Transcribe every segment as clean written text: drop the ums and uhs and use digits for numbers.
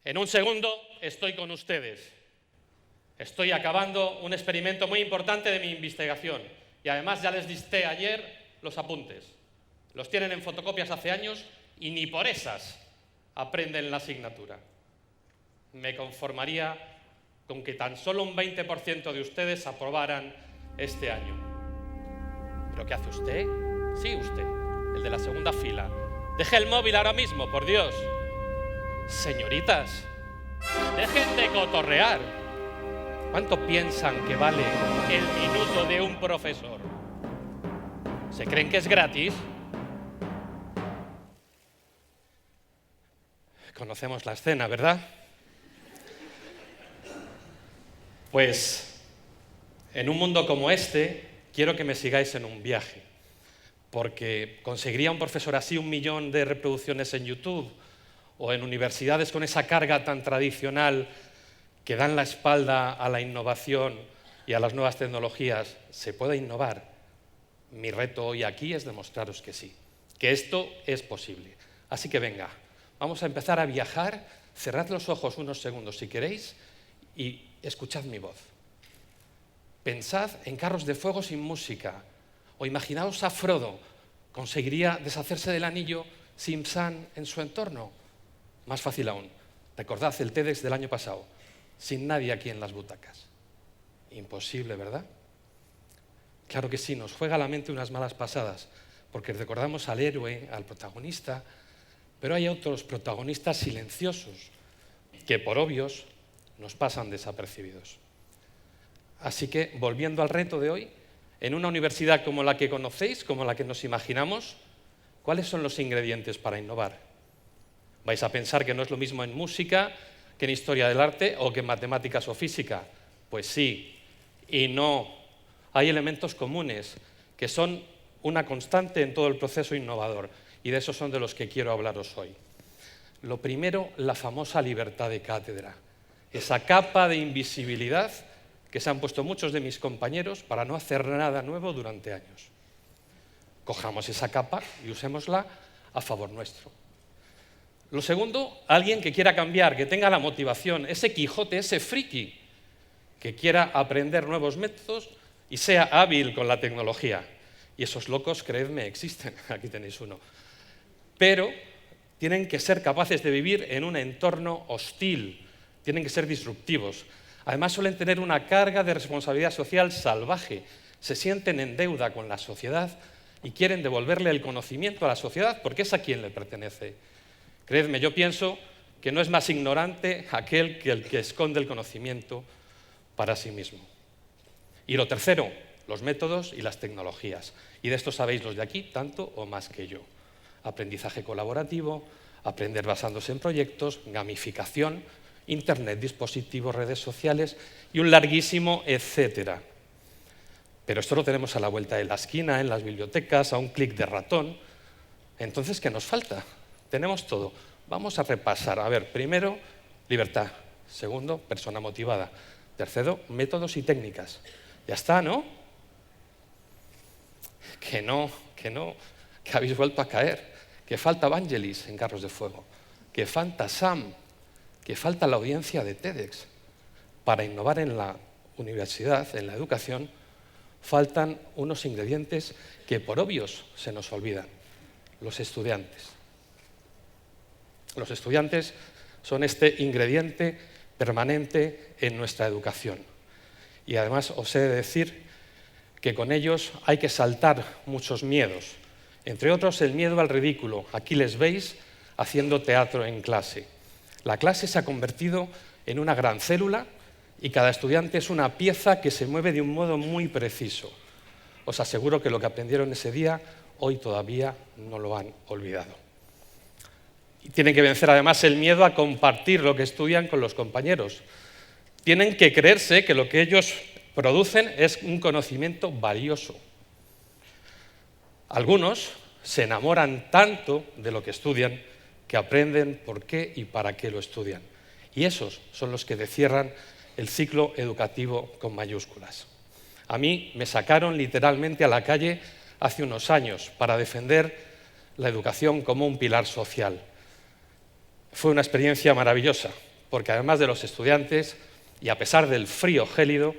En un segundo estoy con ustedes. Estoy acabando un experimento muy importante de mi investigación y además ya les dicté ayer los apuntes. Los tienen en fotocopias hace años y ni por esas aprenden la asignatura. Me conformaría con que tan solo un 20% de ustedes aprobaran este año. ¿Pero qué hace usted? Sí, usted, el de la segunda fila. Deje el móvil ahora mismo, por Dios. Señoritas, dejen de cotorrear. ¿Cuánto piensan que vale el minuto de un profesor? ¿Se creen que es gratis? Conocemos la escena, ¿verdad? Pues en un mundo como este, quiero que me sigáis en un viaje, porque conseguiría un profesor así 1 millón de reproducciones en YouTube o en universidades con esa carga tan tradicional que dan la espalda a la innovación y a las nuevas tecnologías. ¿Se puede innovar? Mi reto hoy aquí es demostraros que sí, que esto es posible. Así que venga, vamos a empezar a viajar. Cerrad los ojos unos segundos si queréis y escuchad mi voz. Pensad en Carros de Fuego sin música, o imaginaos a Frodo, ¿conseguiría deshacerse del anillo sin Sam en su entorno? Más fácil aún, recordad el TEDx del año pasado, sin nadie aquí en las butacas. Imposible, ¿verdad? Claro que sí, nos juega a la mente unas malas pasadas, porque recordamos al héroe, al protagonista, pero hay otros protagonistas silenciosos que, por obvios, nos pasan desapercibidos. Así que, volviendo al reto de hoy, en una universidad como la que conocéis, como la que nos imaginamos, ¿cuáles son los ingredientes para innovar? Vais a pensar que no es lo mismo en música que en historia del arte o que en matemáticas o física. Pues sí y no. Hay elementos comunes que son una constante en todo el proceso innovador y de esos son de los que quiero hablaros hoy. Lo primero, la famosa libertad de cátedra. Esa capa de invisibilidad que se han puesto muchos de mis compañeros para no hacer nada nuevo durante años. Cojamos esa capa y usémosla a favor nuestro. Lo segundo, alguien que quiera cambiar, que tenga la motivación, ese Quijote, ese friki, que quiera aprender nuevos métodos y sea hábil con la tecnología. Y esos locos, creedme, existen, aquí tenéis uno. Pero tienen que ser capaces de vivir en un entorno hostil, tienen que ser disruptivos. Además suelen tener una carga de responsabilidad social salvaje, se sienten en deuda con la sociedad y quieren devolverle el conocimiento a la sociedad porque es a quien le pertenece. Creedme, yo pienso que no es más ignorante aquel que el que esconde el conocimiento para sí mismo. Y lo tercero, los métodos y las tecnologías. Y de esto sabéis los de aquí tanto o más que yo. Aprendizaje colaborativo, aprender basándose en proyectos, gamificación, Internet, dispositivos, redes sociales y un larguísimo etcétera. Pero esto lo tenemos a la vuelta de la esquina, en las bibliotecas, a un clic de ratón. Entonces, ¿qué nos falta? Tenemos todo. Vamos a repasar. A ver, primero, libertad. Segundo, persona motivada. Tercero, métodos y técnicas. Ya está, ¿no? Que no, que habéis vuelto a caer. Que falta Vangelis en Carros de Fuego. Que falta Sam. Que falta la audiencia de TEDx. Para innovar en la universidad, en la educación, faltan unos ingredientes que por obvios se nos olvidan. Los estudiantes. Los estudiantes son este ingrediente permanente en nuestra educación. Y además os he de decir que con ellos hay que saltar muchos miedos. Entre otros, el miedo al ridículo. Aquí les veis haciendo teatro en clase. La clase se ha convertido en una gran célula y cada estudiante es una pieza que se mueve de un modo muy preciso. Os aseguro que lo que aprendieron ese día, hoy todavía no lo han olvidado. Y tienen que vencer además el miedo a compartir lo que estudian con los compañeros. Tienen que creerse que lo que ellos producen es un conocimiento valioso. Algunos se enamoran tanto de lo que estudian que aprenden por qué y para qué lo estudian. Y esos son los que cierran el ciclo educativo con mayúsculas. A mí me sacaron literalmente a la calle hace unos años para defender la educación como un pilar social. Fue una experiencia maravillosa, porque además de los estudiantes, y a pesar del frío gélido,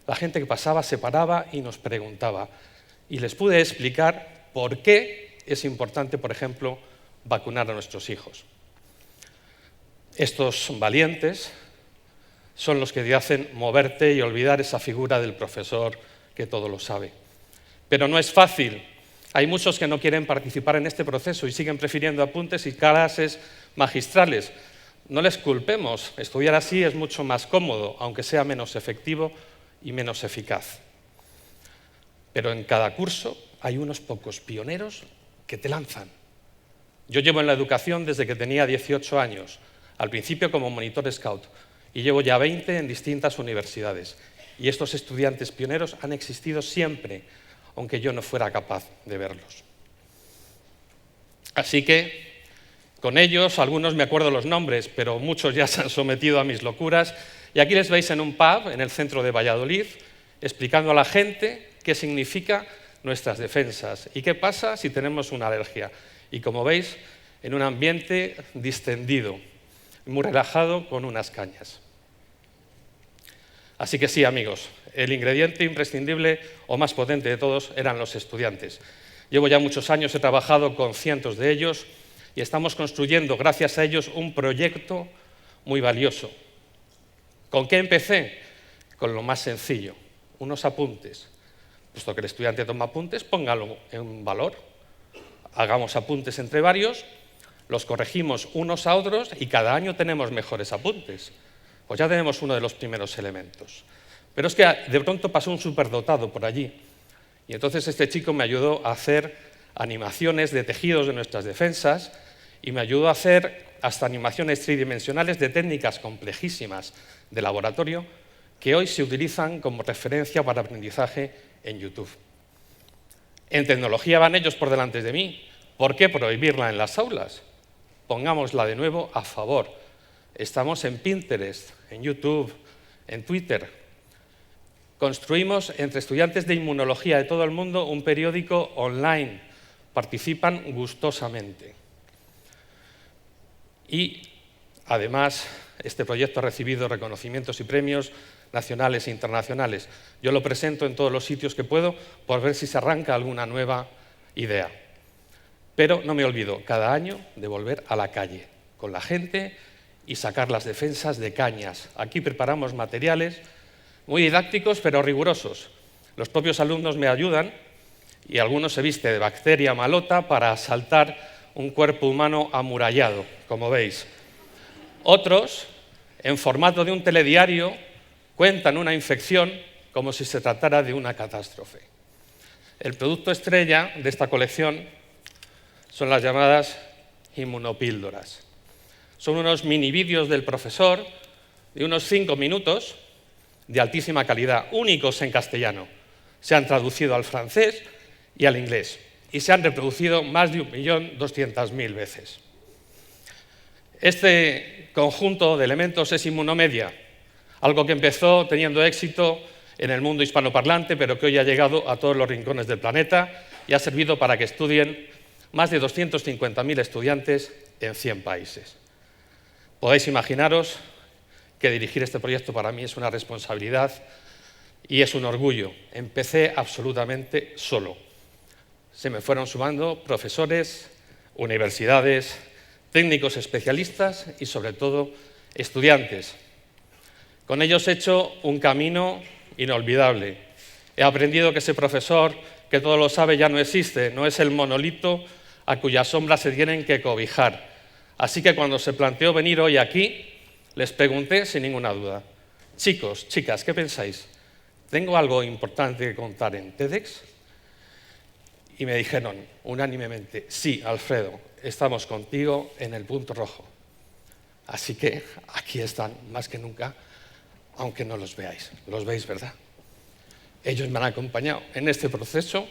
la gente que pasaba se paraba y nos preguntaba. Y les pude explicar por qué es importante, por ejemplo, vacunar a nuestros hijos. Estos valientes son los que te hacen moverte y olvidar esa figura del profesor que todo lo sabe. Pero no es fácil. Hay muchos que no quieren participar en este proceso y siguen prefiriendo apuntes y clases magistrales. No les culpemos, estudiar así es mucho más cómodo, aunque sea menos efectivo y menos eficaz. Pero en cada curso hay unos pocos pioneros que te lanzan. Yo llevo en la educación desde que tenía 18 años, al principio como monitor scout, y llevo ya 20 en distintas universidades. Y estos estudiantes pioneros han existido siempre, aunque yo no fuera capaz de verlos. Así que, con ellos, algunos me acuerdo los nombres, pero muchos ya se han sometido a mis locuras, y aquí les veis en un pub en el centro de Valladolid, explicando a la gente qué significa nuestras defensas y qué pasa si tenemos una alergia. Y como veis, en un ambiente distendido, muy relajado, con unas cañas. Así que sí, amigos, el ingrediente imprescindible o más potente de todos eran los estudiantes. Llevo ya muchos años, he trabajado con cientos de ellos y estamos construyendo, gracias a ellos, un proyecto muy valioso. ¿Con qué empecé? Con lo más sencillo, unos apuntes. Puesto que el estudiante toma apuntes, póngalo en valor. Hagamos apuntes entre varios, los corregimos unos a otros y cada año tenemos mejores apuntes. Pues ya tenemos uno de los primeros elementos. Pero es que de pronto pasó un superdotado por allí. Y entonces este chico me ayudó a hacer animaciones de tejidos de nuestras defensas y me ayudó a hacer hasta animaciones tridimensionales de técnicas complejísimas de laboratorio que hoy se utilizan como referencia para aprendizaje en YouTube. En tecnología van ellos por delante de mí. ¿Por qué prohibirla en las aulas? Pongámosla de nuevo a favor. Estamos en Pinterest, en YouTube, en Twitter. Construimos entre estudiantes de inmunología de todo el mundo un periódico online. Participan gustosamente. Y, además, este proyecto ha recibido reconocimientos y premios nacionales e internacionales. Yo lo presento en todos los sitios que puedo por ver si se arranca alguna nueva idea. Pero no me olvido cada año de volver a la calle con la gente y sacar las defensas de cañas. Aquí preparamos materiales muy didácticos pero rigurosos. Los propios alumnos me ayudan y algunos se viste de bacteria malota para asaltar un cuerpo humano amurallado, como veis. Otros, en formato de un telediario, cuentan una infección como si se tratara de una catástrofe. El producto estrella de esta colección son las llamadas inmunopíldoras. Son unos mini vídeos del profesor de unos 5 minutos de altísima calidad, únicos en castellano. Se han traducido al francés y al inglés y se han reproducido más de 1.200.000 veces. Este conjunto de elementos es Inmunomedia, algo que empezó teniendo éxito en el mundo hispanoparlante, pero que hoy ha llegado a todos los rincones del planeta y ha servido para que estudien más de 250.000 estudiantes en 100 países. Podéis imaginaros que dirigir este proyecto para mí es una responsabilidad y es un orgullo. Empecé absolutamente solo. Se me fueron sumando profesores, universidades, técnicos especialistas y, sobre todo, estudiantes. Con ellos he hecho un camino inolvidable. He aprendido que ese profesor que todo lo sabe ya no existe, no es el monolito a cuya sombra se tienen que cobijar. Así que cuando se planteó venir hoy aquí, les pregunté sin ninguna duda: chicos, chicas, ¿qué pensáis? ¿Tengo algo importante que contar en TEDx? Y me dijeron unánimemente: sí, Alfredo, estamos contigo en el punto rojo. Así que aquí están, más que nunca, aunque no los veáis. Los veis, ¿verdad? Ellos me han acompañado en este proceso.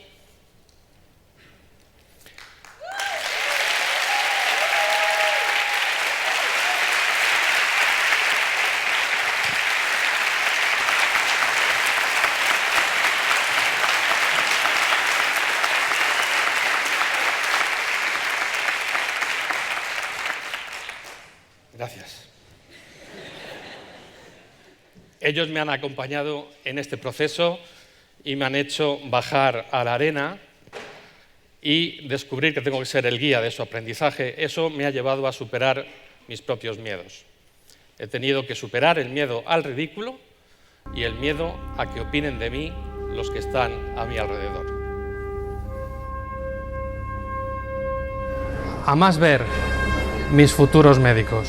Gracias. Ellos me han acompañado en este proceso y me han hecho bajar a la arena y descubrir que tengo que ser el guía de su aprendizaje. Eso me ha llevado a superar mis propios miedos. He tenido que superar el miedo al ridículo y el miedo a que opinen de mí los que están a mi alrededor. A más ver, mis futuros médicos.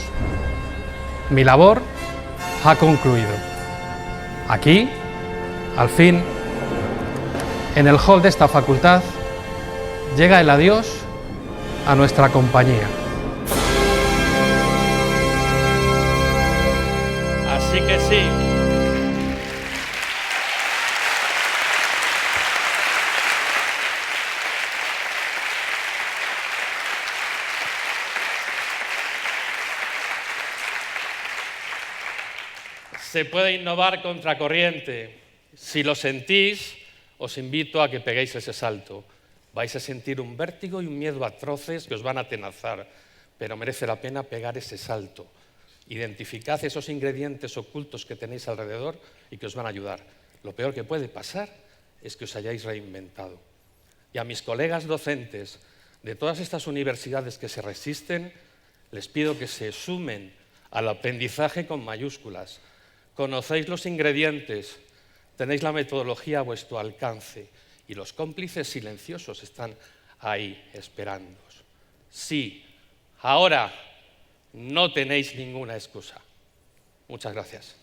Mi labor ha concluido. Aquí, al fin, en el hall de esta facultad, llega el adiós a nuestra compañía. Así que sí. Se puede innovar contracorriente. Si lo sentís, os invito a que peguéis ese salto. Vais a sentir un vértigo y un miedo atroces que os van a atenazar, pero merece la pena pegar ese salto. Identificad esos ingredientes ocultos que tenéis alrededor y que os van a ayudar. Lo peor que puede pasar es que os hayáis reinventado. Y a mis colegas docentes de todas estas universidades que se resisten, les pido que se sumen al aprendizaje con mayúsculas. Conocéis los ingredientes, tenéis la metodología a vuestro alcance y los cómplices silenciosos están ahí esperándoos. Sí, ahora no tenéis ninguna excusa. Muchas gracias.